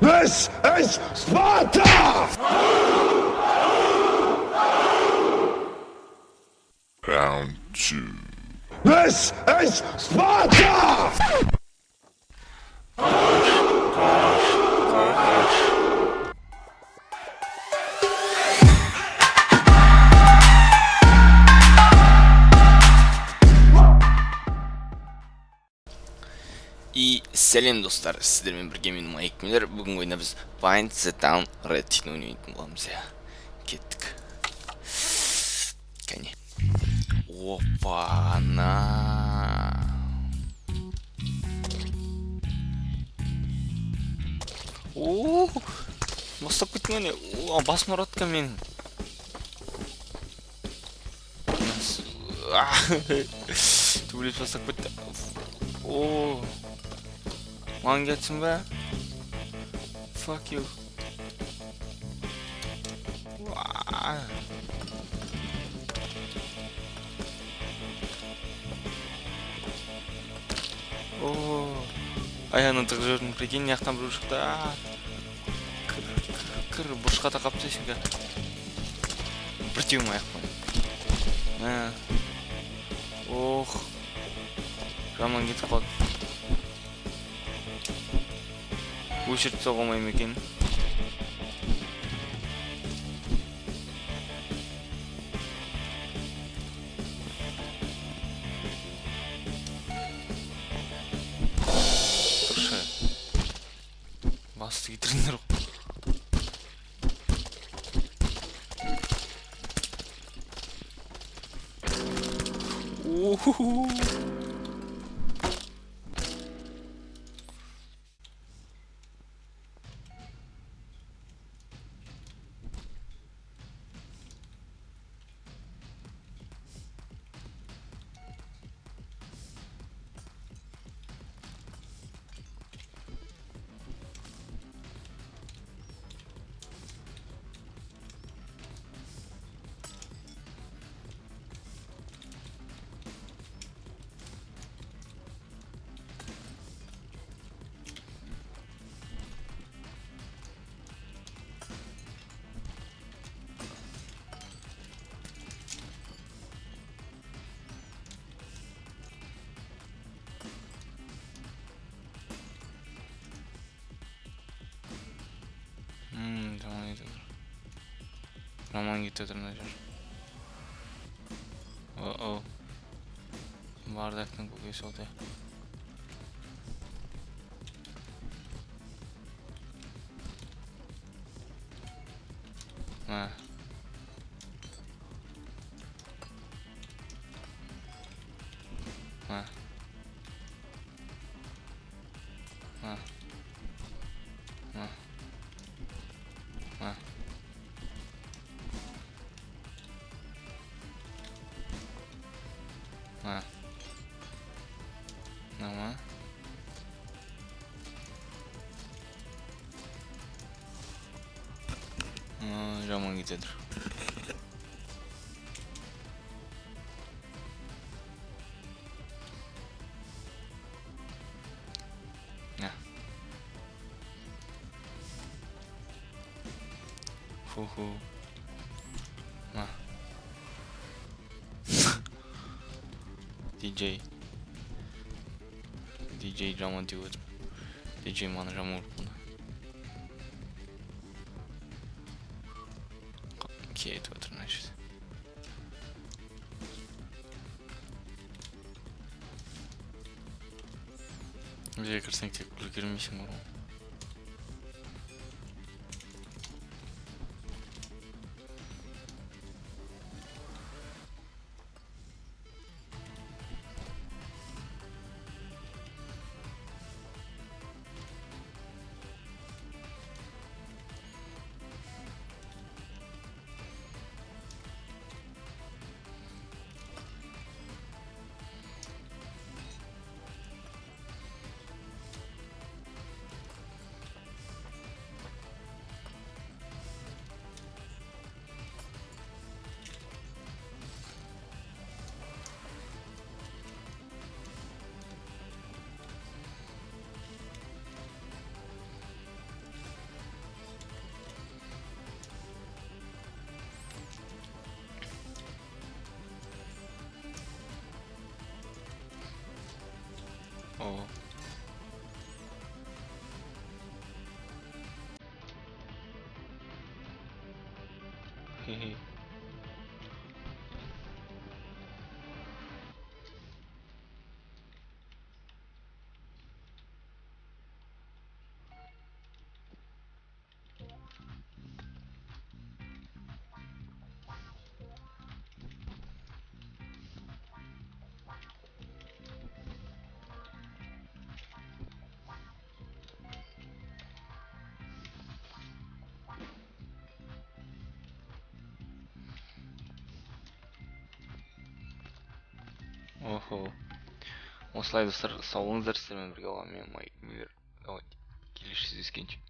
This is Sparta! Round two. This is Sparta! И сәлем достар, сіздермен бірге мен Майк Миллер. Бүгінгі ойында біз Bind the Town Red Team ойнайтын боламыз. Кеттік. Кәне. Опа-на. Бастап кеттің өне. Басым ұратқан мен. Түбілес бастап кетті. Маған кетсін бә? Fuck you. Аяғынан тығып жүрдім, прикинь, яқтан бір шықты. Кір, бұрышқа тақап тесің ка. Бір теуім аяқпен. Жаман кетіп қалды. Өшіріп соғылмай ма екен? Тұршы. Басты кетіріңдер ғой. Жаман кетеді мына жер. Бардақтың көкесі олды. Нама. Жаман кетеді. Фу-фу. DJ жаман деп өтіп. DJ маны жаман ұрып бұны. Кетіп өтір мына жерде. Жерге кірсең тек үлгермейсің ғой. Охо. Осылай достар, сау болыңыздар, сіздермен бірге боламын мен Майк Миллер. Келесі жүздескенше.